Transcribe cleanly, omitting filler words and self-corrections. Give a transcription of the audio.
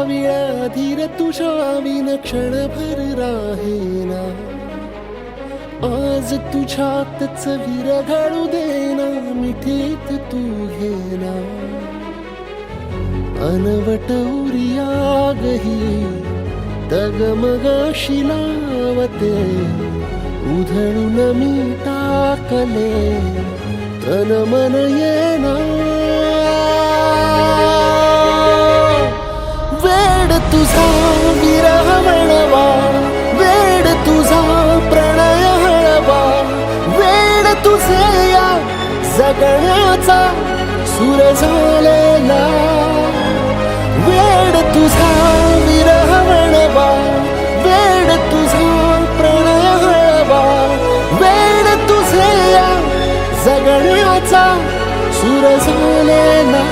विळा धीर तुझ्या विन क्षणभर राहेना. आज तुझ्यातच विरघळू देना, मिठीत तू घेना. अनवट उरियागही डगमगाशी लावते, उधळून मी टाकले तन मन येना. वेड तुझा विरह वळवा, वेड तुझा प्रणय हळवा, वेड तुझे या जगण्याचा सूर झालेला. वेड तुझा विरह वळवा, वेड तुझा प्रणय हळवा, वेड तुझे या जगण्याचा सूर झालेला.